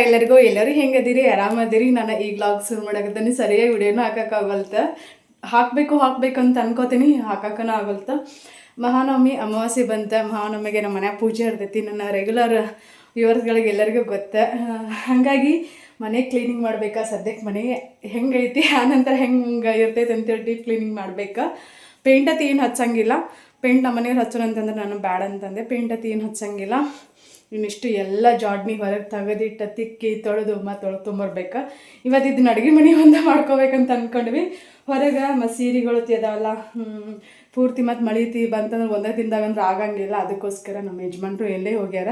ಎಲ್ಲರಿಗೂ ಎಲ್ಲರೂ ಹೆಂಗದಿರಿ ಆರಾಮದಿರಿ. ನಾನು ಈ ವ್ಲಾಗ್ ಶುರು ಮಾಡಕತ್ತೀನಿ. ಸರಿಯಾಗಿ ವಿಡಿಯೋನ ಹಾಕೋಕ್ಕಾಗಲ್ತ, ಹಾಕಬೇಕು ಅಂತ ಅನ್ಕೋತೀನಿ, ಹಾಕಕ್ಕೂ ಆಗಲ್ತ. ಮಹಾನವಮಿ ಅಮಾವಾಸ್ಯೆ ಬಂತ. ಮಹಾನವಮಿಗೆ ನಮ್ಮ ಮನೆ ಪೂಜೆ ಇರ್ತೈತಿ. ನನ್ನ ರೆಗ್ಯುಲರ್ ವ್ಯೂವರ್ಸ್ಗಳಿಗೆ ಎಲ್ಲರಿಗೂ ಗೊತ್ತ. ಹಾಗಾಗಿ ಮನೆ ಕ್ಲೀನಿಂಗ್ ಮಾಡ್ಬೇಕಾ. ಸದ್ಯಕ್ಕೆ ಮನೆ ಹೆಂಗೈತಿ, ಆನಂತರ ಹೆಂಗೆ ಇರ್ತೈತೆ ಅಂತೇಳಿ ಡೀಪ್ ಕ್ಲೀನಿಂಗ್ ಮಾಡ್ಬೇಕಾ. ಪೇಂಟ್ ಅತಿ ಏನು ಹಚ್ಚಂಗಿಲ್ಲ. ಪೇಂಟ್ ನಮ್ಮ ಮನೆಯವ್ರು ಹಚ್ಚೋಣ ಅಂತಂದ್ರೆ ನಾನು ಬ್ಯಾಡ ಅಂತಂದೆ. ಪೇಂಟ್ ಅತಿ ಏನು ಹಚ್ಚಂಗಿಲ್ಲ. ಇನ್ನಿಷ್ಟು ಎಲ್ಲ ಜಾಡ್ನಿ ಹೊರಗೆ ತೆಗೆದಿಟ್ಟು ತಿಕ್ಕಿ ತೊಳೆದು ಮತ್ತು ತೊಗೊಂಬರ್ಬೇಕು. ಇವತ್ತು ಇದನ್ನ ಅಡುಗೆ ಮನೆ ಒಂದೇ ಮಾಡ್ಕೋಬೇಕಂತ ಅಂದ್ಕೊಂಡ್ವಿ. ಹೊರಗೆ ಮತ್ತು ಸೀರೆಗಳು ಅದಾವಲ್ಲ ಪೂರ್ತಿ ಮತ್ತು ಮಳಿತಿ ಬಂತಂದ್ರೆ ಒಂದೇ ದಿನದಾಗ ಅಂದ್ರೆ ಆಗಂಗಿಲ್ಲ. ಅದಕ್ಕೋಸ್ಕರ ನಮ್ಮ ಯಜಮಾನ್ರು ಎಲ್ಲೇ ಹೋಗ್ಯಾರ.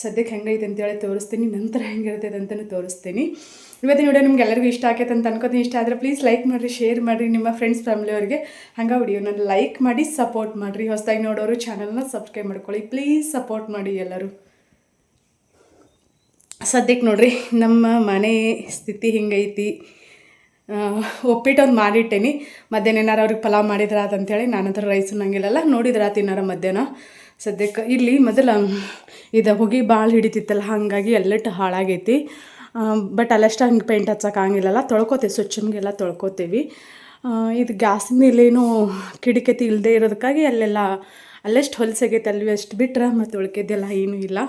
ಸದ್ಯಕ್ಕೆ ಹೆಂಗೈತೆ ಅಂತೇಳಿ ತೋರಿಸ್ತೀನಿ, ನಂತರ ಹೆಂಗಿರ್ತೈತೆ ಅಂತಲೂ ತೋರಿಸ್ತೀನಿ. ಇವತ್ತಿನ ವಿಡಿಯೋ ನಿಮ್ಗೆ ಎಲ್ಲರಿಗೂ ಇಷ್ಟ ಆಕೈತೆ ಅಂತ ಅನ್ಕೋತೀನಿ. ಇಷ್ಟ ಆದರೆ ಪ್ಲೀಸ್ ಲೈಕ್ ಮಾಡಿರಿ, ಶೇರ್ ಮಾಡಿರಿ ನಿಮ್ಮ ಫ್ರೆಂಡ್ಸ್ ಫ್ಯಾಮಿಲಿಯವ್ರಿಗೆ. ಹಂಗೆ ವಿಡಿಯೋನ ಲೈಕ್ ಮಾಡಿ ಸಪೋರ್ಟ್ ಮಾಡಿರಿ. ಹೊಸದಾಗಿ ನೋಡೋರು ಚಾನಲ್ನ ಸಬ್ಸ್ಕ್ರೈಬ್ ಮಾಡ್ಕೊಳ್ಳಿ. ಪ್ಲೀಸ್ ಸಪೋರ್ಟ್ ಮಾಡಿ ಎಲ್ಲರೂ. ಸದ್ಯಕ್ಕೆ ನೋಡ್ರಿ ನಮ್ಮ ಮನೆ ಸ್ಥಿತಿ ಹಿಂಗೈತಿ. ಒಪ್ಪಿಟ್ಟೊಂದು ಮಾಡಿಟ್ಟೇನಿ. ಮಧ್ಯಾಹ್ನ ಏನಾರು ಅವ್ರಿಗೆ ಪಲಾವ್ ಮಾಡಿದ್ರ ಅಂತೇಳಿ ನಾನಂತರ ರೈಸ್ ಅನ್ನಂಗಿಲ್ಲಲ್ಲ. ನೋಡಿದ್ರ ತಿನ್ನಾರ ಮಧ್ಯಾಹ್ನ. ಸದ್ಯಕ್ಕೆ ಇಲ್ಲಿ ಮೊದಲು ಇದು ಹೊಗೆ ಭಾಳ ಹಿಡಿತಿತ್ತಲ್ಲ, ಹಾಗಾಗಿ ಎಲ್ಲಟ್ಟು ಹಾಳಾಗೈತಿ. ಬಟ್ ಅಲ್ಲಷ್ಟು ಹಂಗೆ ಪೇಂಟ್ ಹಚ್ಚೋಕ್ಕಾಗಿಲ್ಲಲ್ಲ. ತೊಳ್ಕೊತೀವಿ, ಸ್ವಚ್ಛನಿಗೆಲ್ಲ ತೊಳ್ಕೊತೀವಿ. ಇದು ಗ್ಯಾಸಿನ ಮೇಲೇನು ಕಿಡಿಕೆತಿ ಇಲ್ಲದೆ ಇರೋದಕ್ಕಾಗಿ ಅಲ್ಲೆಲ್ಲ ಅಲ್ಲೆಷ್ಟು ಹೊಲಸಾಗೈತೆ ಅಲ್ಲಿ ಅಷ್ಟು ಬಿಟ್ರೆ ಮತ್ತು ಉಳ್ಕೆದೆಲ್ಲ ಏನೂ ಇಲ್ಲ.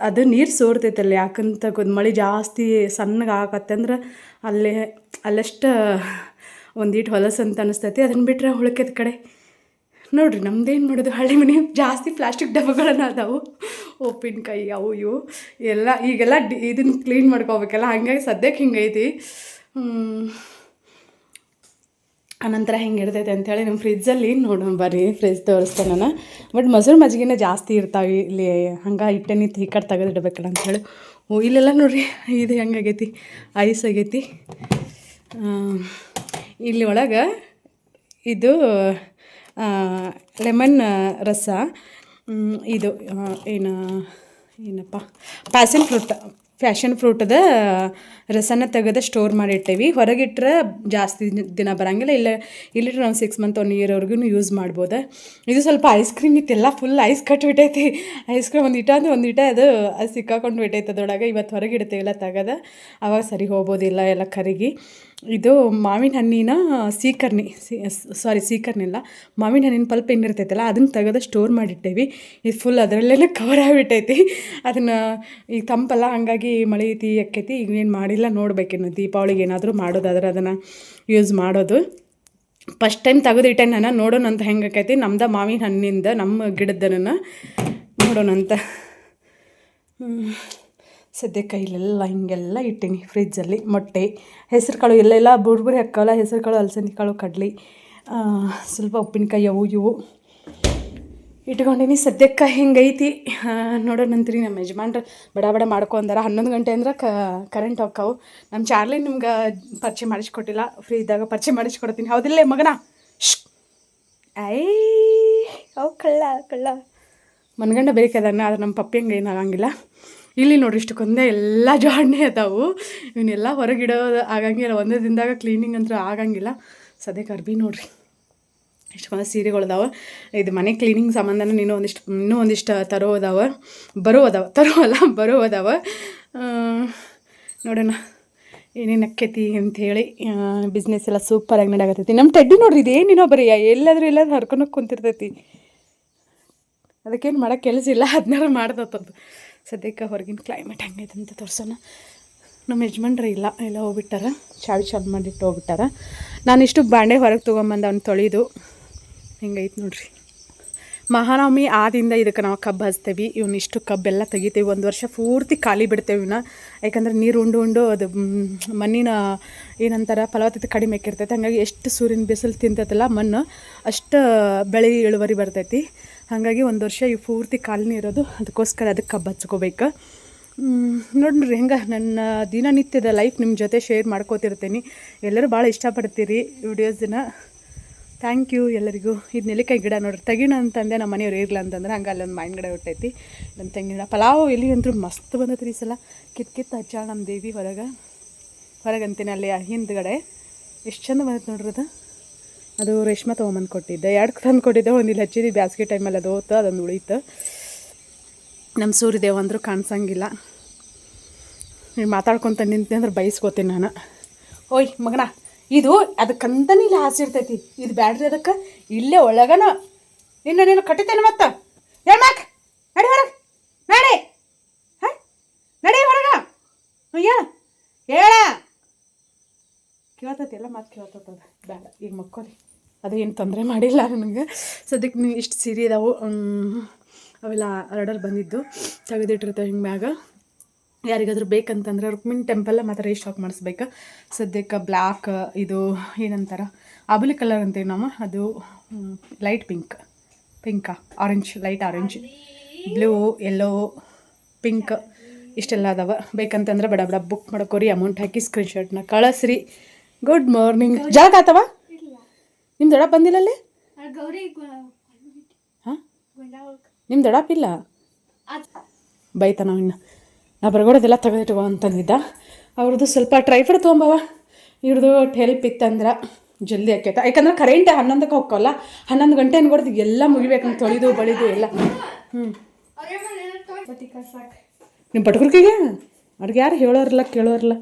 ಅದು ನೀರು ಸೋರ್ತೈತಲ್ಲ, ಯಾಕಂತ ಮಳೆ ಜಾಸ್ತಿ ಸಣ್ಣಗೆ ಆಗತ್ತಂದ್ರೆ ಅಲ್ಲಷ್ಟು ಒಂದೀಟು ಹೊಲಸು ಅಂತ ಅನಿಸ್ತೈತಿ. ಅದನ್ನು ಬಿಟ್ಟರೆ ಉಳ್ಕೆದ ಕಡೆ ನೋಡಿರಿ ನಮ್ದೇನು ಮಾಡೋದು. ಹಳ್ಳಿ ಮನೆ ಜಾಸ್ತಿ ಪ್ಲಾಸ್ಟಿಕ್ ಡಬ್ಬಗಳನ್ನು ಅದಾವು, ಉಪ್ಪಿನಕಾಯಿ ಅವು ಇವು ಎಲ್ಲ ಈಗೆಲ್ಲ ಇದನ್ನು ಕ್ಲೀನ್ ಮಾಡ್ಕೋಬೇಕಲ್ಲ. ಹಾಗಾಗಿ ಸದ್ಯಕ್ಕೆ ಹಿಂಗೈತಿ. ಅನಂತರ ಹೆಂಗೆ ಇರ್ತೈತೆ ಅಂಥೇಳಿ ನಮ್ಮ ಫ್ರಿಜ್ಜಲ್ಲಿ ನೋಡೋಣ ಬರ್ರಿ. ಫ್ರಿಜ್ ತೋರಿಸ್ತೇನೆ ನಾನು. ಬಟ್ ಮೊಸರು ಮಜ್ಜಿಗೆನೇ ಜಾಸ್ತಿ ಇರ್ತಾವೆ ಇಲ್ಲಿ. ಹಂಗೆ ಇಟ್ಟೆನಿ ಈ ಕಡೆ ತೆಗೆದಿಡ್ಬೇಕಲ್ಲ ಅಂಥೇಳಿ. ಇಲ್ಲೆಲ್ಲ ನೋಡಿರಿ ಇದು ಹೆಂಗಾಗೈತಿ, ಐಸ್ ಆಗೈತಿ. ಇಲ್ಲಿ ಒಳಗೆ ಇದು ಲೆಮನ್ ರಸ, ಇದು ಏನಪ್ಪ ಪ್ಯಾಷನ್ ಫ್ರೂಟದ ರಸನ ತೆಗೆದು ಸ್ಟೋರ್ ಮಾಡಿಟ್ಟೇವಿ. ಹೊರಗಿಟ್ರೆ ಜಾಸ್ತಿ ದಿನ ಬರೋಂಗಿಲ್ಲ. ಇಲ್ಲಿಟ್ರೆ ನಾವು 6 ಮಂತ್ 1 ಇಯರ್ವರೆಗೂ ಯೂಸ್ ಮಾಡ್ಬೋದು. ಇದು ಸ್ವಲ್ಪ ಐಸ್ ಕ್ರೀಮ್ ಇತ್ತೆಲ್ಲ ಫುಲ್ ಐಸ್ ಕಟ್ಬಿಟ್ಟೈತಿ. ಐಸ್ ಕ್ರೀಮ್ ಒಂದು ಇಟ ಅದು ಸಿಕ್ಕಾಕೊಂಡು ಬಿಟ್ಟೈತೆ ಅದರೊಳಗೆ. ಇವತ್ತು ಹೊರಗೆ ಇಡ್ತೇವೆಲ್ಲ ತೆಗೆದು, ಆವಾಗ ಸರಿ ಹೋಗ್ಬೋದಿಲ್ಲ ಎಲ್ಲ ಕರಿಗಿ. ಇದು ಮಾವಿನ ಹಣ್ಣಿನ ಸೀಕರ್ನಿಲ್ಲ, ಮಾವಿನ ಹಣ್ಣಿನ ಪಲ್ಪ್ ಏನಿರ್ತೈತಲ್ಲ ಅದನ್ನು ತೆಗೆದು ಸ್ಟೋರ್ ಮಾಡಿಟ್ಟೇವಿ. ಇದು ಫುಲ್ ಅದರಲ್ಲೇ ಕವರ್ ಆಗಿಬಿಟ್ಟೈತಿ. ಅದನ್ನು ಈಗ ತಂಪಲ್ಲ, ಹಂಗಾಗಿ ಮಳೆ ಐತಿ ಅಕ್ಕೈತಿ. ಈಗ ಏನು ಮಾಡಿಲ್ಲ, ನೋಡ್ಬೇಕೇನು ದೀಪಾವಳಿಗೆ ಏನಾದರೂ ಮಾಡೋದಾದ್ರೆ ಅದನ್ನು ಯೂಸ್ ಮಾಡೋದು. ಫಸ್ಟ್ ಟೈಮ್ ತೆಗೆದಿಟ್ಟೆ ನಾನು, ನೋಡೋಣ ಅಂತ ಹೆಂಗೆ ಆಕೈತಿ. ನಮ್ದು ಮಾವಿನ ಹಣ್ಣಿಂದ ನಮ್ಮ ಗಿಡದನ್ನು ನೋಡೋಣಂತ. ಸದ್ಯಕ್ಕೆ ಇಲ್ಲೆಲ್ಲ ಹಿಂಗೆಲ್ಲ ಇಟ್ಟೀನಿ ಫ್ರಿಜ್ಜಲ್ಲಿ. ಮೊಟ್ಟೆ, ಹೆಸ್ರು ಕಾಳು ಎಲ್ಲೆಲ್ಲ ಬುರ್ಬುರಿ ಹಾಕಲ್ಲ, ಹೆಸ್ರು ಕಾಳು, ಅಲಸಂದಿ ಕಾಳು, ಕಡ್ಲಿ, ಸ್ವಲ್ಪ ಉಪ್ಪಿನಕಾಯಿ ಅವು ಇವು ಇಟ್ಕೊಂಡೀನಿ. ಸದ್ಯಕ್ಕೆ ಹಿಂಗೈತಿ. ನೋಡೋಣಂತ್ರಿ. ನಮ್ಮ ಯಜಮಾನ್ರು ಬಡ ಮಾಡ್ಕೊಂಡಾರ. 11 ಗಂಟೆ ಅಂದ್ರೆ ಕರೆಂಟ್ ಹೋಗ್ತಾವು. ನಮ್ಮ ಚಾರ್ಲಿ ನಿಮ್ಗೆ ಪರಿಚಯ ಮಾಡಿಸ್ಕೊಟ್ಟಿಲ್ಲ, ಫ್ರೀ ಇದ್ದಾಗ ಪರಿಚಯ ಮಾಡಿಸ್ಕೊಡ್ತೀನಿ. ಹೌದಿಲ್ಲ ಮಗನ? ಅವು ಕಳ್ಳ ಮನ್ಗಂಡ ಬೇಕದನ್ನ. ಅದು ನಮ್ಮ ಪಪ್ಪಿ ಹಂಗೆ ಏನಾಗಂಗಿಲ್ಲ. ಇಲ್ಲಿ ನೋಡ್ರಿ ಇಷ್ಟಕ್ಕೊಂದೇ ಎಲ್ಲ ಜಾಡ್ನೆ ಅದಾವು. ಇವನ್ನೆಲ್ಲ ಹೊರಗಿಡೋದು ಆಗಂಗಿಲ್ಲ. ಒಂದೇ ದಿನದಾಗ ಕ್ಲೀನಿಂಗ್ ಅಂತೂ ಆಗಂಗಿಲ್ಲ. ಸದ್ಯಕ್ಕೆ ಅರ್ಬಿ ನೋಡ್ರಿ ಇಷ್ಟೊಂದು ಸೀರೆಗಳದಾವೆ. ಇದು ಮನೆ ಕ್ಲೀನಿಂಗ್ ಸಂಬಂಧನ ಇನ್ನೂ ಒಂದಿಷ್ಟು ಬರೋದಾವ. ನೋಡೋಣ ಏನೇನು ಅಕ್ಕೈತಿ ಅಂಥೇಳಿ. ಬಿಸ್ನೆಸ್ ಎಲ್ಲ ಸೂಪರಾಗಿ ನಡೆಯಕತ್ತೈತಿ. ನಮ್ಮ ಟೆಡ್ಡಿ ನೋಡ್ರಿ ಇದೇನಿನೋ ಬರೀ ಎಲ್ಲಾದ್ರೂ ಹರ್ಕೊಂಡು ಕುಂತಿರ್ತೈತಿ. ಅದಕ್ಕೇನು ಮಾಡೋಕ್ಕೆ ಕೆಲಸ ಇಲ್ಲ, ಅದನ್ನಾರು ಮಾಡ್ತತ್ತಂತ. ಸದ್ಯಕ್ಕೆ ಹೊರಗಿನ ಕ್ಲೈಮೇಟ್ ಹೆಂಗೈತೆ ಅಂತ ತೋರ್ಸೋಣ. ನಮ್ಮ ಯಜಮಾನ್ರು ಎಲ್ಲ ಹೋಗ್ಬಿಟ್ಟಾರ, ಚಾಲು ಮಾಡಿಟ್ಟು ಹೋಗ್ಬಿಟ್ಟಾರ. ನಾನಿಷ್ಟು ಬಾಂಡೆ ಹೊರಗೆ ತೊಗೊಂಬಂದು ಅವ್ನು ತೊಳೆದು ಹಿಂಗೈತೆ ನೋಡ್ರಿ. ಮಹಾನವಮಿ ಆದಿಂದ ಇದಕ್ಕೆ ನಾವು ಕಬ್ಬು ಹಚ್ತೇವೆ. ಇವನ್ನಿಷ್ಟು ಕಬ್ಬೆಲ್ಲ ತೆಗಿತೇವೆ. 1 ವರ್ಷ ಪೂರ್ತಿ ಖಾಲಿ ಬಿಡ್ತೇವೆ ಇವನ್ನ. ಯಾಕಂದ್ರೆ ನೀರು ಉಂಡು ಅದು ಮಣ್ಣಿನ ಏನಂತಾರೆ ಫಲವತ್ತತೆ ಕಡಿಮೆ ಆಕಿರ್ತೈತೆ. ಹಾಗಾಗಿ ಎಷ್ಟು ಸೂರ್ಯನ ಬಿಸಿಲು ತಿಂತೈತಲ್ಲ ಮಣ್ಣು, ಅಷ್ಟು ಬೆಳೆ ಇಳುವರಿ ಬರ್ತೈತಿ. ಹಾಗಾಗಿ 1 ವರ್ಷ ಇವು ಪೂರ್ತಿ ಖಾಲಿನೇ ಇರೋದು. ಅದಕ್ಕೋಸ್ಕರ ಅದಕ್ಕೆ ಕಬ್ಬು ಹಚ್ಕೋಬೇಕು. ನೋಡ್ರಿ ಹೆಂಗೆ ನನ್ನ ದಿನನಿತ್ಯದ ಲೈಫ್ ನಿಮ್ಮ ಜೊತೆ ಶೇರ್ ಮಾಡ್ಕೋತಿರ್ತೀನಿ. ಎಲ್ಲರೂ ಭಾಳ ಇಷ್ಟಪಡ್ತೀರಿ ವಿಡಿಯೋಸನ್ನ. ಥ್ಯಾಂಕ್ ಯು ಎಲ್ಲರಿಗೂ. ಇದು ನೆಲ್ಲಿಕಾಯಿ ಗಿಡ ನೋಡ್ರಿ ತೆಗಿಣ ಅಂತಂದೆ. ನಮ್ಮ ಮನೆಯವ್ರು ಇರಲ್ಲ ಅಂತಂದ್ರೆ ಹಂಗೆ ಅಲ್ಲೊಂದು ಮಾವಿನ ಗಿಡ ಹುಟ್ಟೈತಿ, ಇಲ್ಲೊಂದು ತೆಂಗಿನ ಗಿಡ. ಪಲಾವು ಎಲ್ಲಿ ಅಂತೂ ಮಸ್ತ್ ಬಂದೈತಿ ಈ ಸಲ. ಕಿತ್ತು ಹಚ್ಚಾಳ ನಮ್ಮ ದೇವಿ ಹೊರಗಂತೀನಿ ಅಲ್ಲಿ ಹಿಂದ್ಗಡೆ. ಎಷ್ಟು ಚಂದ ಬಂದೈತೆ ನೋಡ್ರಿ. ಅದು ರೇಷ್ಮೆ ತೊಗೊಂಬಂದು ಕೊಟ್ಟಿದ್ದೆ. 2 ತಂದು ಕೊಟ್ಟಿದ್ದೆ. ಒಂದು ಇಲ್ಲಿ ಹಚ್ಚಿದ್ವಿ ಬ್ಯಾಸ್ಗೆ ಟೈಮಲ್ಲಿ, ಅದು ಹೋತು, ಅದೊಂದು ಉಳೀತು. ನಮ್ಮ ಸೂರ್ಯದೇವ ಅಂದರೂ ಕಾಣಿಸಂಗಿಲ್ಲ. ನೀನು ಮಾತಾಡ್ಕೊತ ನಿಂತೆ ಅಂದ್ರೆ ಬೈಸ್ಕೋತೀನಿ ನಾನು. ಓಯ್ ಮಗನ, ಇದು ಅದಕ್ಕಂತನೇ ಇಲ್ಲಿ ಹಾಸಿರ್ತೈತಿ, ಇದು ಬ್ಯಾಡ್ರಿ ಅದಕ್ಕೆ ಇಲ್ಲೇ ಒಳಗನ ನೀನು ಕಟ್ಟಿತೇನೆ ಮತ್ತೆ. ಹೇಳ್ಮಾಕ್ ನಡಿ ಹೊರಗೆ, ನಡಿ ಹಾಂ ನಡಿ ಹೊರಗೆ. ಹೇಳ ಹೇಳ ಕೇಳ್ತೈತಿ, ಎಲ್ಲ ಮಾತು ಕೇಳ್ತದ. ಬೇಡ ಈಗ ಮಕ್ಕೋರಿ, ಅದು ಏನು ತೊಂದರೆ ಮಾಡಿಲ್ಲ ನನಗೆ. ಸದ್ಯಕ್ಕೆ ನೀವು ಇಷ್ಟು ಸೀರೆ ಇದಾವೆ, ಅವೆಲ್ಲ ಆರ್ಡರ್ ಬಂದಿದ್ದು ತೆಗೆದಿಟ್ಟಿರ್ತೇವೆ ಹಿಂಗೆ ಮ್ಯಾಗ. ಯಾರಿಗಾದ್ರೂ ಬೇಕಂತಂದ್ರೆ ರುಕ್ಮಿಣಿ ಟೆಂಪಲ್ ಮತ್ತು ರೀಸ್ಟಾಕ್ ಮಾಡಿಸ್ಬೇಕು. ಸದ್ಯಕ್ಕೆ ಬ್ಲ್ಯಾಕ್, ಇದು ಏನಂತಾರ ಆಬಲಿ ಕಲರ್ ಅಂತೀವಿ ನಾವು, ಅದು ಲೈಟ್ ಪಿಂಕಾ orange, light orange, blue, yellow, pink ಇಷ್ಟೆಲ್ಲ ಅದಾವೆ. ಬೇಕಂತಂದ್ರೆ ಬಡ ಬಡ ಬುಕ್ ಮಾಡ್ಕೋರಿ, ಅಮೌಂಟ್ ಹಾಕಿ ಸ್ಕ್ರೀನ್ಶಾಟ್ನ ಕಳಿಸ್ರಿ. Good morning. ಜಾಗ ಆತವ ನಿಮ್ಮ ದೊಡ್ಡಪ್ಪ ಬಂದಿಲ್ಲಲ್ಲಿ? ಹಾಂ ನಿಮ್ಮ ದೊಡ್ಡಪ್ಪ ಇಲ್ಲ, ಬೈತಾನ ಇನ್ನು. ನಾ ಬರಗೋಡೋದೆಲ್ಲ ತೆಗೆದಿಟ್ಕೋ ಅಂತಂದಿದ್ದ. ಅವ್ರದ್ದು ಸ್ವಲ್ಪ ಟ್ರೈಫರ್ ತೊಗೊಂಬವ, ಇವ್ರದ್ದು ಹೆಲ್ಪ್ ಇತ್ತಂದ್ರೆ ಜಲ್ದಿ ಆಕೈತೆ. ಯಾಕಂದ್ರೆ ಕರೆಂಟ್ 11ಕ್ಕೆ ಹೋಗ್ಕವಲ್ಲ, 11 ಗಂಟೆ ಅನ್ಕೊಡ್ದು ಎಲ್ಲ ಮುಗಿಬೇಕಂತ ತೊಳಿದು ಬಳಿದು ಎಲ್ಲ. ನಿಮ್ಮ ಪಟ್ಕರ್ಕಿಗೆ ಅವ್ರಿಗೆ ಯಾರು ಹೇಳೋರಲ್ಲ ಕೇಳೋರಲ್ಲ.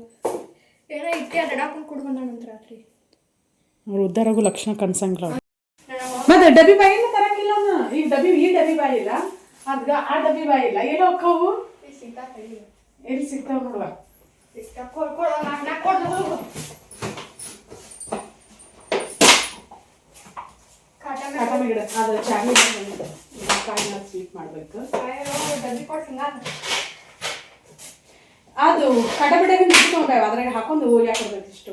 ಅವ್ರು ಉದ್ದಾರಾಗು ಲಕ್ಷಣ ಕನ್ಸಂಗಿಲ್ಲ. ಮತ್ತೆ ಡಬ್ಬಿ ಬಾಯಿನ ತರಂಗಿಲ್ಲ ಅವನು. ಈಗ ಈ ಡಬ್ಬಿ ಬಾಯಿ ಇಲ್ಲ, ಆ ಡಬ್ಬಿ ಬಾಯಿ ಇಲ್ಲ, ಏನೋ ಅಕ್ಕವು ಎಲ್ಲಿ ಸಿಗ್ತಾವ ನೋಡುವ. ಅದು ಚಾರ್ಲಿ ಕಾಯಿನ ಸ್ವೀಟ್ ಮಾಡಬೇಕು. ಅದು ಕಡಬಿಡಗೆ ನಿಂತ್ಕೊಂಡಾವ, ಅದ್ರಾಗ ಹಾಕೊಂಡು ಯಾಕೊಡ್ಬೇಕು ಇಷ್ಟು.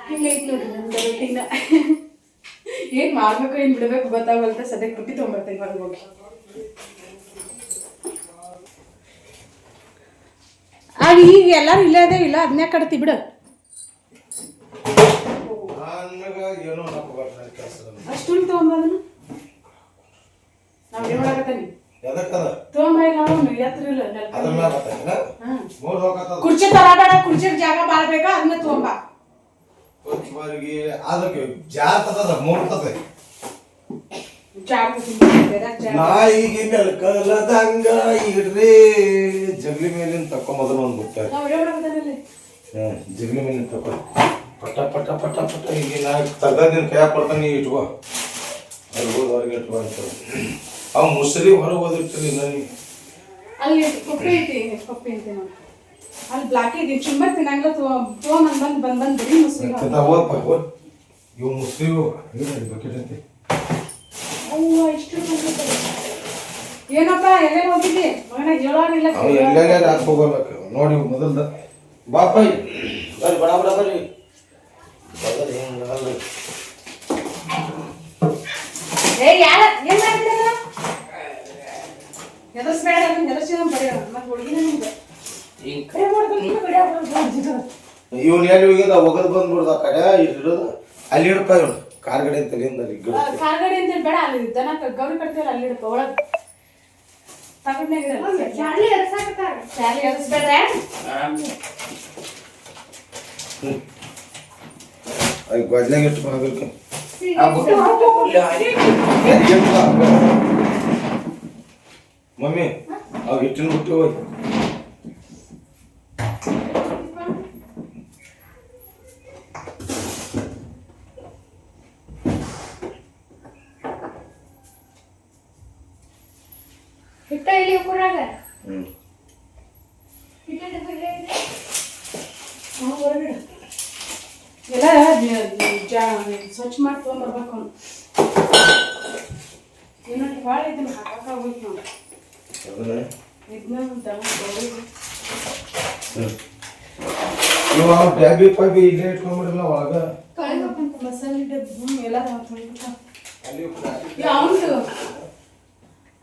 ಹಿಂಗೆ ಐತೆ ನೋಡ್ರಿ ನಮ್ದು ರೊಟ್ಟಿನ. ಏನು ಮಾಡ್ಬೇಕು ಏನು ಬಿಡಬೇಕು ಗೊತ್ತಾಗಲ್ತ. ಸದ್ಯಕ್ಕೆ ರೊಟ್ಟಿ ತೊಗೊಂಬರ್ತೇನೆ ಹೊರಗೆ ಹೋಗಿ. ಆಗ ಈಗ ಎಲ್ಲರೂ ಇಲ್ಲೇ ಅದೇ ಇಲ್ಲ, ಅದನ್ನೇ ಕಡ್ತಿ ಬಿಡು. ಅಷ್ಟು ತೊಗೊಂಬದನು ನಾವು ಏನು ಮಾಡಕತ್ತೀನಿ ಕುರ್ಚಿ ತರಬೇಡ, ಕುರ್ಚಿ ಜಾಗ ಬಾಳ್ಬೇಕ, ಅದನ್ನ ತೊಗೊಂಬ. ಜಗ್ಲಿ ಮೇಲಿನ ತಕೊಂಬದನ ಒಂದು ಬಿಟ್ಟ, ಜಗ್ಲಿ ಮೇಲಿನ ತಕೊ ಪಟ ಪಟ ಪಟ ಪಟ. ಈಗ ನಾ ತಗದಿನ ಕೈ ಕೊಡ್ತಾನೆ, ನೀವು ಇಟ್ಕೋ, ಅಲ್ಲಿ ಹೋದ ಹೊರಗೆ ಇಟ್ಕೋ ಅಂತ. ಅವ್ ಮುಸ್ರಿ ಹೊರಗೆ ಹೋದಿರ್ತೀರಿ ನನಗೆ. ಅಲ್ಲಿ ಕೊಪ್ಪೆ ಐತಿ, ಕೊಪ್ಪೆ ಐತಿ ನೋಡಿ ಅಲ್ಲಿ ಬ್ಲಾಕ್ ಐತಿ. ಚುಂಬರ್ ತಿನ್ನಂಗಿಲ್ಲ, ತೊಗೊಂಡ್ ಬಂದ್ ಬಿಡಿ ಮುಸ್ರಿ. ಇವು ಮುಸ್ರಿ ಬಕೆಟ್ ಐತಿ. ಇಷ್ಟು ಏನಪ್ಪ ಎಲ್ಲೇ ಹೋಗಿದ್ದಿ ಮಗನ? ಹೇಳೋರಿಲ್ಲ, ಎಲ್ಲೆಲ್ಲ ಹಾಕಿ ಹೋಗಲ್ಲ ನೋಡಿ. ಮೊದಲ್ದ ಬಾಪ ಬರ್ರಿ, ಬಡ ಬಡ ಬರ್ರಿ. ಇವನ್ ಎಲ್ಲಿ ಹೋಗ್ಯದ ಒಗದ್ ಬಂದ್ಬಿಡ್ದ ಆ ಕಡೆ ಇರೋದು. ಅಲ್ಲಿ ಹಿಡಪ್ಪ ಇವನು ಕಾರ್ ಗಡಿ ಅಂತ ಕಾರ್ ಗಡಿ ಅಂತ ಬೇಡ, ಅಲ್ಲಿ ದನ ಗೌರಿ ಕಟ್ತೀವಲ್ಲ ಅಲ್ಲಿ ಹಿಡಪ್ಪ. ಒಳಗ್ ಗೊಜ್ಲಾಗ ಇಟ್ಟು ಮಾಡಬೇಕು. ಮಮ್ಮಿ ಅವ್ ಹಿಟ್ಟಿನ ಬಿಟ್ಟು ಹೋಗಿ ಹಿಟ್ಟ ಇಲ್ಲಿ ಕೂರಾಗ ಎಲ್ಲ ಸ್ವಚ್ಛ ಮಾಡಿ ತೊಗೊಂಬರ್ಬೇಕು. ಇನ್ನೊಂದು ಭಾಳ ಇದನ್ನ ಹಾಕಕ್ಕೆ ಹೋಗ್ತು ನೋಡಿ. ಡ್ಯಾಬಿ ಪಾಬಿ ಇಲ್ಲೇ ಇಟ್ಕೊಂಡ್ಬಿಡಲ್ಲ ಒಳಗ. ಮಸಾಲೆ ಡಬ್ಬಿ ಎಲ್ಲ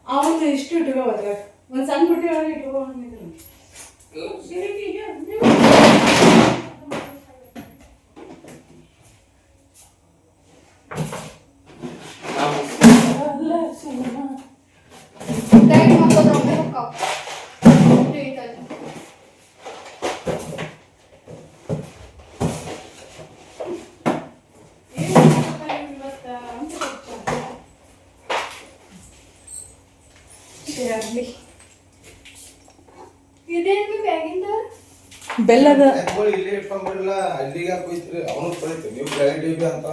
ಅವನು ಇಷ್ಟು ಇಟ್ಕೋ, ಅದ್ರಾಗ ಒಂದು ಸಣ್ಣ ಬುಟ್ಟಿ ಒಳಗೆ ಇಟ್ಕೋ. ಬೆಲ್ಲದ ಇಲ್ಲೇ ಇಟ್ಕೊಂಡ್ಬಿಡಲ್ಲ ಅಲ್ಲಿಗೆ ಯಾಕೆ ಹೋಯ್ತೀರಿ ಅವನು ತೊಳಿತು ನೀವು ಬೆಳೆ ಡೇಬಿ ಅಂತ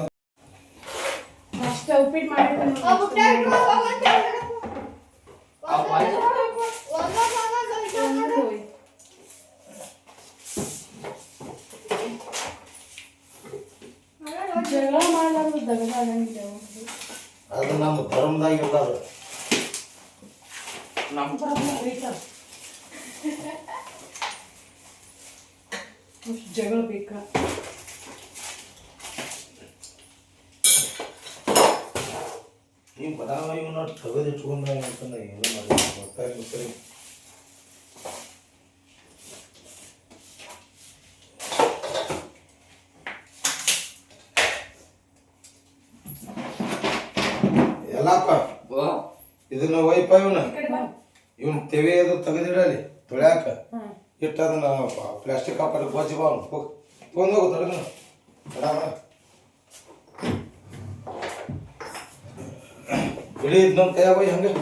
ಅಷ್ಟೇ ಉಪ್ಪಿಟ್ಟು ಮಾಡಿದ್ರೆ ಜಗಳ ಮಾಡಲಾರ್ದು ದಗದ ಆಗಂಗಿಲ್ಲ ಅದು ನಮ್ಮ ಧರ್ಮದಾಗಿಲ್ಲ ಅದು ನಮ್ಮ ಜಗಳ ಬೇಕಾ ಈ ಬದಾಮ ಇವನ್ನ ತೆಗೆದು ಇಟ್ಕೊಂಡ ಅಂತಂದ ಏನು ಮಾಡಿ ಗೊತ್ತಾಗಿರ್ತಾರೆ ಎಲ್ಲಪ್ಪ ಇದನ್ನ ಒಯ್ಪ ಇವನ್ ತೆವೆ ಅದು ತೆಗೆದಿಡಲಿ ತೊಳ್ಯಾಕ ಇಟ್ಟು ಅದನ್ನ ಪ್ಲಾಸ್ಟಿಕ್ ಹಾಕಿ ಗೊಜ್ಜಿ ಬಾ ಅವ್ನು ಹೋಗಿ ತೊಗೊಂಡು ಹೋಗು ತೊಡಗನ ಮೇಡಮ ಇಡೀ ಇದನ್ನೊಂದು ಕೈಯಾಗ ಹೋಯ್ ಹಂಗೆ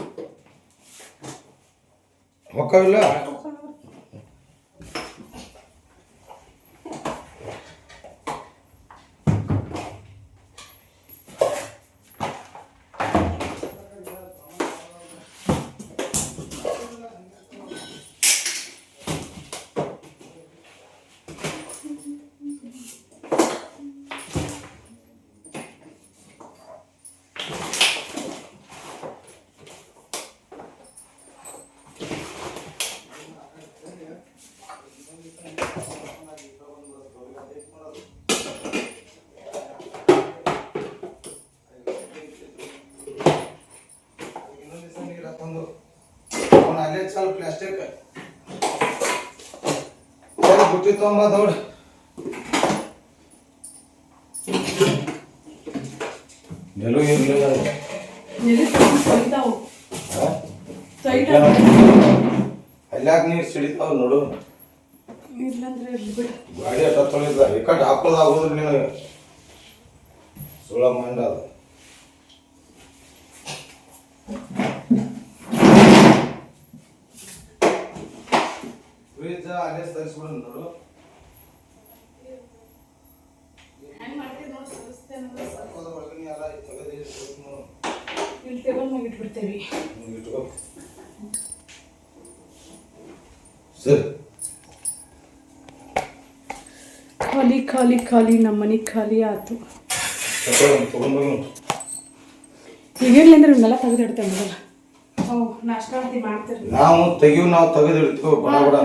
ಹೊಕ್ಕವಿಲ್ಲ ಅಲ್ಲೇ ಚಲ್ ಪ್ಲಾಸ್ಟಿಕ್ ಬುಟ್ಟಿ ತೊಗೊಂಬ ದೌಡ್ ನೆಲು ಇರ್ಲಿಲ್ಲ ಅಲ್ಲಾಕ ನೀರು ಸಿಡಿತಾವ ನೋಡು ಗಾಡಿ ಅಟ್ಟ ತೊಳಿದ ಈ ಕಡೆ ಹಾಕೋದಾಗೋದ್ರೆ ನಿನಗೆ ಸುಳ ಮಂಡ ಅದು ಫ್ರಿಜ್ ಅಲ್ಲೇ ತರಿಸ್ಬಿಡು ನೋಡು ಸರಿ ಖಾಲಿ ಖಾಲಿ ಖಾಲಿ ನಮ್ಮ ಮನೆ ಖಾಲಿ ಆಯ್ತು ಈಗಿರ್ಲಿ ಅಂದ್ರೆ ಇವನ್ನೆಲ್ಲ ತೆಗೆದಿಡ್ತೇವೆ ಮೊದಲ ನಾಷ್ಟ ಮಾಡ್ತೀರಿ ನಾವು ತೆಗೆದಿಡ್ತೀವಿ ಬಡ ಬಡ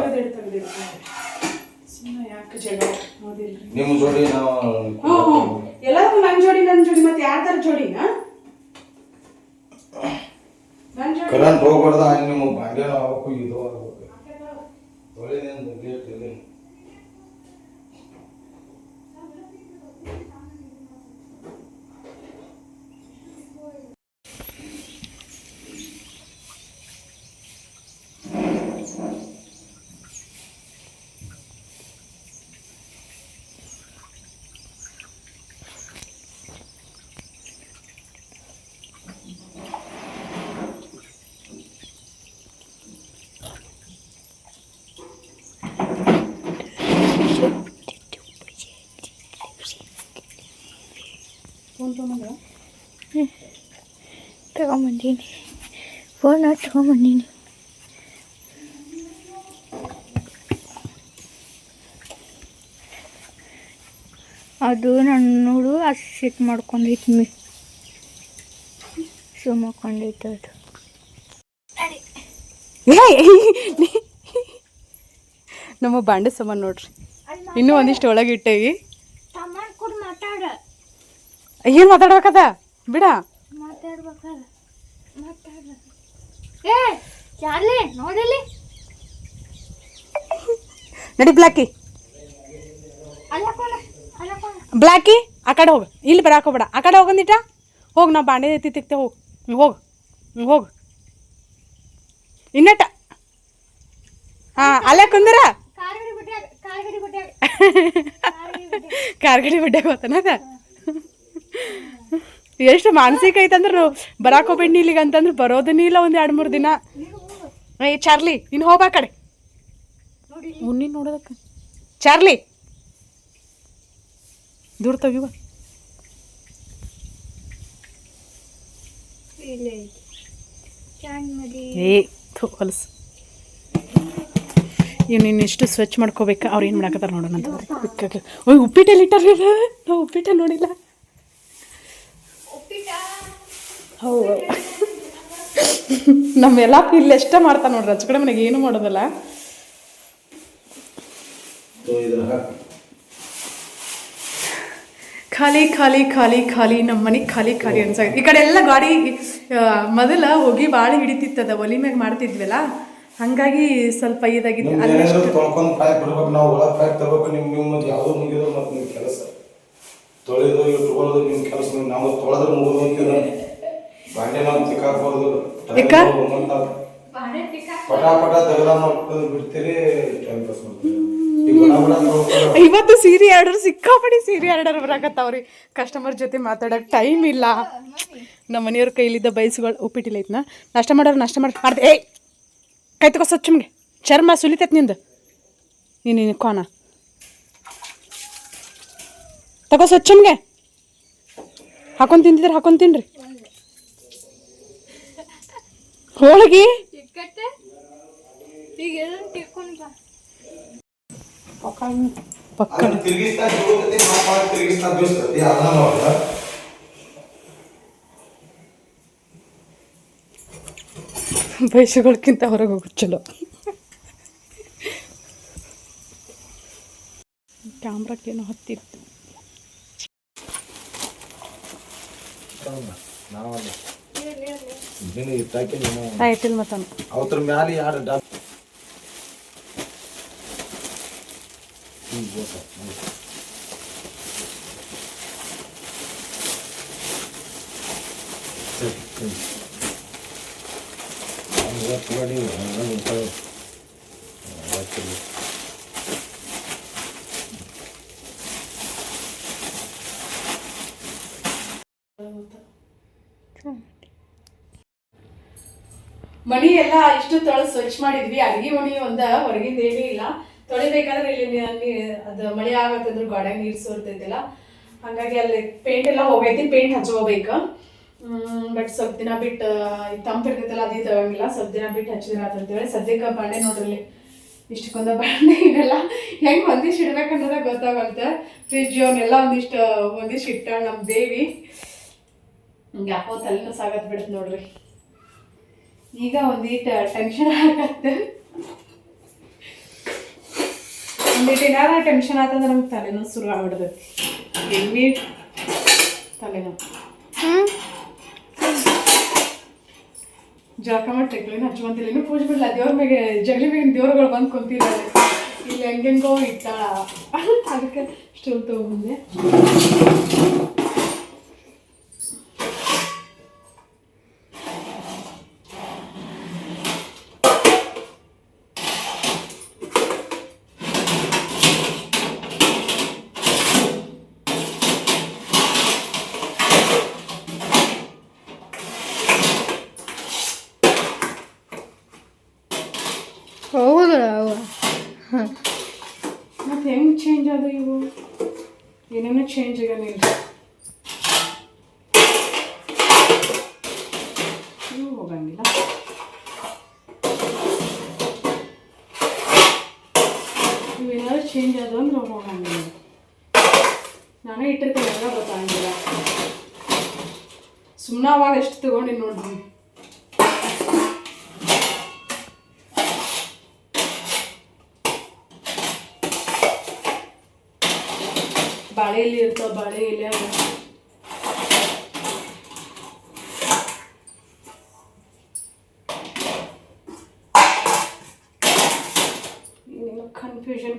ಸುಮ್ಮನೆ ಯಾಕೆ ಜಗಳ ಓದಿಲ್ರಿ ನಿಮ್ಮ ಜೋಡಿ ನಾವು ಎಲ್ಲರಿಗೂ ನನ್ನ ಜೋಡಿ ಮತ್ತೆ ಯಾರ ಥರ ಜೋಡಿನಾ ಕರೆಂಟ್ ಹೋಗ್ಬಾರ್ದ ಅಲ್ಲಿ ನಿಮ್ಮ ಬಾಂಡ್ಯಾನ ಆಗ್ಬೇಕು ಇದು ಆಗ್ಬೇಕು ತೊಳೆದೇನು ಲೇಟ್ ಇದೆ ತಗೊಂಬಂದೀನಿ ಫೋನ್ ತಗೊಂಬಂದೀನಿ ಅದು ನನ್ನ ನೋಡು ಅಷ್ಟು ಸಿಟ್ಟು ಮಾಡ್ಕೊಂಡೈತಿ ಸುಮ್ಮಕೊಂಡೈತೆ ಅದು ನಮ್ಮ ಬಾಂಡೆ ಸಾಮಾನು ನೋಡ್ರಿ ಇನ್ನೂ ಒಂದಿಷ್ಟು ಒಳಗೆ ಇಟ್ಟೇವಿ ಮಾತಾಡ ಏನು ಮಾತಾಡ್ಬೇಕದ ಬಿಡ ಮಾತಾಡ್ಬೇಕಲ್ಲ ಮಾತಾಡ ಏ ಚಾರ್ಲಿ ನೋಡಿಲಿ ನಡಿ ಬ್ಲಾಕಿ ಬ್ಲಾಕಿ ಆ ಕಡೆ ಹೋಗು ಇಲ್ಲಿ ಬರಾಕ ಹೋಗ್ಬೇಡ ಆ ಕಡೆ ಹೋಗಂದಿಟ ಹೋಗಿ ನಾವು ಬಾಂಡೆ ಎತ್ತಿ ತಿಕ್ತೆ ಹೋಗು ಹೋಗು ಇನ್ನಟ ಹಾಂ ಅಲ್ಲೇ ಕುಂದ್ರ ಕಾರ್ಗಡಿ ಬಿಡ್ಡಾಗ ಹೋತಾನದ ಎಷ್ಟು ಮಾನಸಿಕ ಐತಂದ್ರೆ ನಾವು ಬರಾಕ್ ಹೋಗ್ಬೇಡಿ ಇಲ್ಲಿಗೆ ಅಂತಂದ್ರೆ ಬರೋದನೇ ಇಲ್ಲ ಒಂದು 2-3 ದಿನ ಏ ಚಾರ್ಲಿ ಇನ್ನು ಹೋಗ್ಬಾ ಕಡೆ ಮುನ್ನಿ ನೋಡೋದಕ್ಕೆ ಚಾರ್ಲಿ ದೂರ ತೆಗಿವ. ಏ ಹೊಲಸು ಇನ್ನು ಇನ್ನಿಷ್ಟು ಸ್ವಚ್ಛ ಮಾಡ್ಕೋಬೇಕು. ಅವ್ರು ಏನು ಮಾಡಾಕತ್ತಾರ ನೋಡೋಣ ಅಂತ. ಓಯ್ ಉಪ್ಪಿಟ್ಟೆಲ್ಲಿ ಇಟ್ಟಾರ? ನಾವು ಉಪ್ಪಿಟ್ಟೆ ನೋಡಿಲ್ಲ. ಹೌದು ನಮ್ಮೆಲ್ಲ ಇಲ್ಲಿ ಎಷ್ಟ ಮಾಡ್ತಾನೆ ನೋಡ್ರಿ. ಅಚ್ಚ ಕಡೆ ಮನೆಗೆ ಏನು ಮಾಡೋದಲ್ಲ. ಖಾಲಿ ಖಾಲಿ ಖಾಲಿ ಖಾಲಿ ನಮ್ಮ ಮನೆ ಖಾಲಿ ಖಾಲಿ ಅನ್ಸ. ಈ ಕಡೆ ಎಲ್ಲ ಗಾಡಿ ಮೊದಲ ಹೋಗಿ ಭಾಳ ಹಿಡಿತಿತ್ತದ, ಒಲಿ ಮ್ಯಾಗ ಮಾಡ್ತಿದ್ವಲ್ಲ, ಹಂಗಾಗಿ ಸ್ವಲ್ಪ ಇದಾಗಿತ್ತು. ತೊಳ್ಕೊಂಡು ಪ್ಯಾಕ್ ಬಿಡ್ಬೇಕು ನಾವು, ಒಳಗೆ ಪ್ಯಾಕ್ ತಗೋಬೇಕು. ನಿಮ್ಮದು ಯಾವುದೋ ಮುಗಿದ್ರು ಮತ್ತು ನಿಮ್ಮ ಕೆಲಸ ತೊಳೆದು ಇಟ್ಕೊಳ್ಳೋದು ನಿಮ್ಮ ಕೆಲಸ. ನಾವು ತೊಳೆದ್ರೆ ಮುಗಿದು ಬಾಂಡೆ ನಾವು ತಿಕ್ಕಾಕೋದು ಪಟ ಪಟ ತೆಗೆದ ಮಾಡ್ಕೊಂಡು ಬಿಡ್ತೀರಿ. ಟೈಮ್ ಪಾಸ್ ಮಾಡ್ತೀವಿ. ಇವತ್ತು ಸೀರೆ ಆರ್ಡರ್ ಸಿಕ್ಕಾಪಡಿ ಸೀರೆ ಆರ್ಡರ್ ಬರಾಕತ್ತಾವ್ರಿ. ಕಸ್ಟಮರ್ ಜೊತೆ ಮಾತಾಡೋಕೆ ಟೈಮ್ ಇಲ್ಲ. ನಮ್ಮ ಮನೆಯವ್ರ ಕೈಲಿದ್ದ ಬಯಸುಗಳು. ಉಪ್ಪಿಟ್ಟಿಲ್ಲ ಐತ್ನ ನಾಷ್ಟ ಮಾಡೋರು ನಾಷ್ಟ ಮಾಡ್ದೆ. ಏಯ್ ಕೈ ತಗೋ ಸ್ವಚ್ಛಮ್ಗೆ, ಚರ್ಮ ಸುಲಿತೈತೆ ನಿಂದು. ನೀನು ಕೋನ ತಗೋ ಸ್ವಚ್ಛಮ್ಗೆ. ಹಾಕೊಂಡು ತಿಂತಿದ್ರೆ ಹಾಕೊಂಡು ತಿನ್ರಿ. ಹೋಳಿಗೆ ಪಕ್ಕ ಬಯಸುಗಳಕ್ಕಿಂತ ಹೊರಗೆ ಹೋಗೋದು ಚಲೋ. ಕ್ಯಾಮ್ರಕ್ಕೇನೋ ಹತ್ತಿತ್ತು. ಆಯ್ತಿಲ್ಲ ಮತ್ತ ಅವತ್ರ ಮ್ಯಾಲೆ ಯಾರು ಮನಿ ಎಲ್ಲ ಇಷ್ಟು ತೊಳೆದು ಸ್ವಚ್ಛ ಮಾಡಿದ್ವಿ. ಅಡಿಗೆ ಮನಿ ಒಂದ, ಹೊರಗಿಂದ ಏನೂ ಇಲ್ಲ. ತೊಳಿಬೇಕಾದ್ರೆ ಇಲ್ಲಿ ಅದು ಮಳೆ ಆಗತ್ತಂದ್ರೆ ಗಾರ್ಡನ್ ನೀರು ಸೋರ್ತೈತಿಲ್ಲ, ಹಾಗಾಗಿ ಅಲ್ಲಿ ಪೇಂಟ್ ಎಲ್ಲ ಹೋಗೈತಿ. ಪೇಂಟ್ ಹಚ್ಕೋಬೇಕು. ಬಟ್ ಸ್ವಲ್ಪ ದಿನ ಬಿಟ್ಟು ತಂಪು ಇರ್ತೈತಲ್ಲ, ಅದೇ ತಗೊಂಗಿಲ್ಲ. ಸ್ವಲ್ಪ ದಿನ ಬಿಟ್ಟು ಹಚ್ಚಿದ್ರ ಅಂತೇಳಿ ಸದ್ಯಕ್ಕೆ ಬಾಂಡೆ ನೋಡ್ರಿ ಇಷ್ಟಕ್ಕೊಂದ ಬಾಂಡೆ ಇವೆಲ್ಲ ಹೆಂಗೆ ಒಂದಿಷ್ಟು ಇಡ್ಬೇಕನ್ನೋದ ಗೊತ್ತಾಗಲ್ತ. ಫ್ರಿಜ್ ಅವನ್ನೆಲ್ಲ ಒಂದಿಷ್ಟು ಇಟ್ಟಾಳ ನಮ್ಮ ದೇವಿ. ಹಂಗೆ ಯಾಕೋ ತಲೆನೂ ಸಾಗತ್ ಬಿಡುತ್ತೆ ನೋಡ್ರಿ. ಈಗ ಒಂದಿಟ್ಟು ಟೆನ್ಷನ್ ಆಗತ್ತೆ. ಒಂದಿಟ್ಟು ಏನಾರ ಟೆನ್ಷನ್ ಆತಂದ್ರೆ ನಮ್ಗೆ ತಲೆನೋವು ಶುರು ಆಗ್ಬಿಡ್ತೈತಿ. ಹೆಮ್ಮಿ ತಲೆನೋವು. ಜಳಕ ಮಾಡಿ ಟೆಕ್ಲಿನ ಹಚ್ಕೊಂತಿಲ್ಲ. ಇನ್ನೂ ಪೂಜೆ ಬಿಡಲ್ಲ. ದೇವ್ರ ಮ್ಯಾಗೆ ಜಗಲಿ ಮ್ಯಾಗಿನ ದೇವ್ರುಗಳು ಬಂದು ಕುಂತಿದ್ದಾರೆ. ಇಲ್ಲಿ ಹೆಂಗೆಂಗೋ ಇಟ್ಟಾಳ. ಅದಕ್ಕೆ ಸ್ಟೂಲ್ ತಗೊಂಡೆ. ಮತ್ತೆ ಹೆಂಗೆ ಚೇಂಜ್ ಆದ ಇವು? ಏನೇನೋ ಚೇಂಜ್ ಆಗಲಿಲ್ಲ. ಇವು ಹೋಗಂಗಿಲ್ಲ. ಇವೇನಾದ್ರು ಚೇಂಜ್ ಆದವು ಅಂದ್ರೆ ಹೋಗಂಗಿಲ್ಲ. ನಾನೇ ಇಟ್ಟಿರ್ತೀನಿ, ಎಲ್ಲ ಗೊತ್ತಾಗಂಗಿಲ್ಲ. ಸುಮ್ಮನೆ ಅವಾಗ ಎಷ್ಟು ತಗೊಂಡು ನೋಡ್ರಿ. ಬಾಳೆ ಎಲೆ ಇರ್ತಾವ, ಬಾಳೆ ಎಲೆ ಕನ್ಫ್ಯೂಷನ್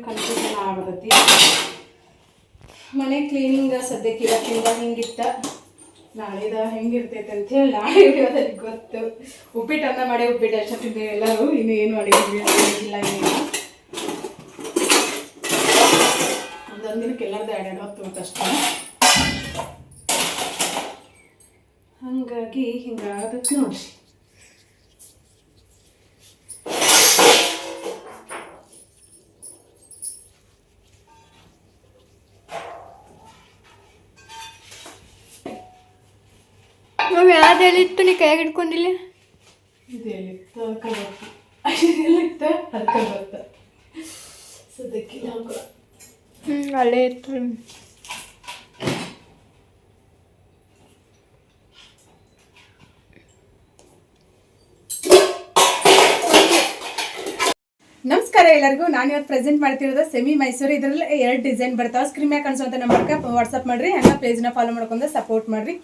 ಆಗತೈತಿ. ಮನೆ ಕ್ಲೀನಿಂಗ್ ಸದ್ಯಕ್ಕೆ ಇವತ್ತಿಂದ ಹಿಂಗಿತ್ತ. ನಾಳೆದ ಹೆಂಗಿರ್ತೈತೆ ಅಂತ ಹೇಳಿ ನಾಳೆ ವಿಡಿಯೋದಲ್ಲಿ ಗೊತ್ತು. ಉಪ್ಪಿಟ್ಟು ಅನ್ನ ಮಾಡಿ ಉಪ್ಪಿಟ್ಟು ಅಷ್ಟ ತಿಂತೀವಿ ಎಲ್ಲರೂ. ಇನ್ನು ಏನು ಅಡಿಗೆ ಇಲ್ಲ, ಏನಿಲ್ಲ. ಒಂದಿನಕ್ಕೆ ಎಲ್ಲರದ್ದು ಎರಡೆರಡು ಹೊತ್ತು ಅಷ್ಟೇ. ಹಾಗಾಗಿ ಹಿಂಗಾಗತ್ತೆ ನೋಡ್ರಿ. ನಾವು ಯಾವ್ದು ಹೇಳಿತ್ತು ನೀ ಕೈಯಾಗ ಹಿಡ್ಕೊಂಡಿಲ್ಲ ಇದೆಲ್ಲಿತ್ತು ಅದಕ್ಕೆ ಬರ್ತು ಇದೆಲ್ಲಿತ್ತು ಅದಕ್ಕೆ ಬರ್ತು ಸದ್ಯಕ್ಕಿಲ್ಲ ಅಲ್ಲೇ ಇತ್ತು. ನಮಸ್ಕಾರ ಎಲ್ಲರಿಗೂ. ನಾನು ಇವತ್ತು ಪ್ರೆಸೆಂಟ್ ಮಾಡ್ತಿರೋದು ಸೆಮಿ ಮೈಸೂರು. ಇದರಲ್ಲಿ 2 ಡಿಸೈನ್ ಬರ್ತಾವೆ. ಸ್ಕ್ರೀನ್ ಮ್ಯಾಗ ಕಾಣಿಸುವಂಥ ನಂಬರ್ಗೆ ವಾಟ್ಸಪ್ ಮಾಡಿರಿ, ಹಂಗೆ ಪೇಜ್ನ ಫಾಲೋ ಮಾಡ್ಕೊಂಡು ಸಪೋರ್ಟ್ ಮಾಡಿರಿ.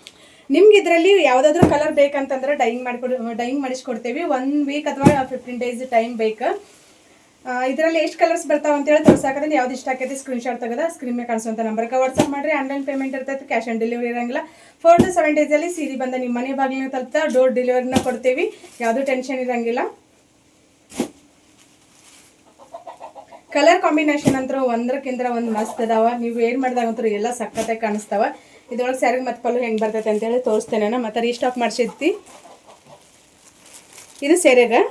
ನಿಮ್ಗೆ ಇದರಲ್ಲಿ ಯಾವುದಾದ್ರೂ ಕಲರ್ ಬೇಕಂತಂದ್ರೆ ಡೈಯಿಂಗ್ ಮಾಡಿಸ್ಕೊಡ್ತೇವೆ. 1 ವೀಕ್ ಅಥವಾ 15 ಡೇಸ್ ಟೈಮ್ ಬೇಕು. ಇದರಲ್ಲಿ ಎಷ್ಟು ಕಲರ್ಸ್ ಬರ್ತಾವೆ ಅಂತೇಳಿ ತೋರ್ಸಾಕಂದ್ರೆ ಯಾವ್ದು ಇಷ್ಟ ಆಕೈತಿ ಸ್ಕ್ರೀನ್ಶಾಟ್ ತೆಗೆದ ಸ್ಕ್ರೀನ್ ಮೇಲೆ ಕಾಣಿಸುವಂಥ ನಂಬರ್ಗೆ ವಾಟ್ಸಪ್ ಮಾಡಿರಿ. ಆನ್ಲೈನ್ ಪೇಮೆಂಟ್ ಇರ್ತೈತೆ, ಕ್ಯಾಶ್ ಆನ್ ಡೆಲಿವರಿ ಇರೋಂಗಿಲ್ಲ. 4 to 7 ಡೇಸಲ್ಲಿ ಸೀರೆ ಬಂದ ನಿಮ್ಮ ಮನೆ ಬಾಗಿಲಿನ ತಲುಪ್ತಾ ಡೋರ್ ಡೆಲಿವರಿನ ಕೊಡ್ತೀವಿ. ಯಾವುದೂ ಟೆನ್ಷನ್ ಇರೋಂಗಿಲ್ಲ. ಕಲರ್ ಕಾಂಬಿನೇಷನ್ ಅಂತೂ ಒಂದಕ್ಕಿಂತ ಒಂದು ಮಸ್ತ್ ಅದಾವ. ನೀವು ಏನು ಮಾಡಿದಾಗಂತೂ ಎಲ್ಲ ಸಖತ್ತಾಗಿ ಕಾಣಿಸ್ತಾವ. ಇದ್ರೊಳಗೆ ಸ್ಯಾರಿಗೆ ಮತ್ತು ಪಲ್ಲು ಹೆಂಗೆ ಬರ್ತೈತೆ ಅಂತೇಳಿ ತೋರಿಸ್ತೇನೆ ನಾನು. ಮತ್ತು ರೀಸ್ಟಾಕ್ ಮಾಡಿಸಿರ್ತಿ. ಇದು ಸೀರೆಗೆ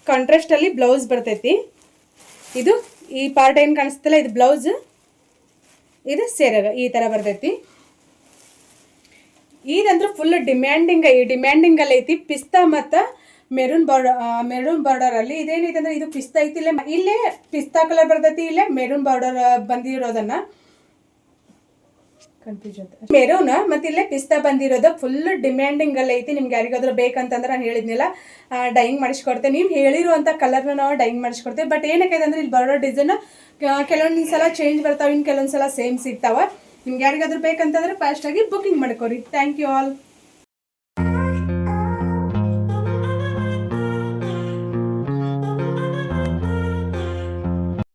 ಕಾಂಟ್ರಾಸ್ಟಲ್ಲಿ ಬ್ಲೌಸ್ ಬರ್ತೈತಿ. ಇದು ಈ ಪಾರ್ಟ್ ಏನು ಕಾಣಿಸ್ತಲ್ಲ ಇದು ಬ್ಲೌಸ್, ಇದು ಸೀರೆಗೆ ಈ ಥರ ಬರ್ತೈತಿ. ಇದಂದ್ರೆ ಫುಲ್ ಡಿಮ್ಯಾಂಡಿಂಗಲ್ಲಿ ಐತಿ. ಪಿಸ್ತಾ ಮತ್ತು ಮೆರೂನ್ ಬಾರ್ಡರಲ್ಲಿ ಇದೇನೈತೆ ಅಂದ್ರೆ ಇದು ಪಿಸ್ತಾ ಐತಿ. ಇಲ್ಲೇ ಪಿಸ್ತಾ ಕಲರ್ ಬರ್ತೈತಿ, ಇಲ್ಲೇ ಮೆರೂನ್ ಬಾರ್ಡರ್ ಬಂದಿರೋದನ್ನ ಕನ್ಫ್ಯೂಷನ್. ಮೆರೂನ್ ಮತ್ತೆ ಇಲ್ಲೇ ಪಿಸ್ತಾ ಬಂದಿರೋದು ಫುಲ್ ಡಿಮ್ಯಾಂಡಿಂಗಲ್ಲಿ ಐತಿ. ನಿಮ್ಗೆ ಯಾರಿಗಾದ್ರೂ ಬೇಕಂತಂದ್ರೆ ನಾನು ಹೇಳಿದ್ನಿಲ್ಲ ಡೈಯಿಂಗ್ ಮಾಡಿಸ್ಕೊಡ್ತೇವೆ. ನೀವು ಹೇಳಿರುವಂಥ ಕಲರ್ನ ನಾವು ಡೈಯಿಂಗ್ ಮಾಡಿಸ್ಕೊಡ್ತೇವೆ. ಬಟ್ ಏನಕ್ಕೆ ಅಂದ್ರೆ ಇಲ್ಲಿ ಬರೋ ಡಿಸೈನ್ ಕೆಲವೊಂದು ಸಲ ಚೇಂಜ್ ಬರ್ತಾವೆ, ಇನ್ನು ಕೆಲವೊಂದು ಸಲ ಸೇಮ್ ಸಿಗ್ತಾವೆ. ನಿಮ್ಗೆ ಯಾರಿಗಾದ್ರೂ ಬೇಕಂತಂದ್ರೆ ಫಾಸ್ಟಾಗಿ ಬುಕಿಂಗ್ ಮಾಡ್ಕೊರಿ. Thank you all.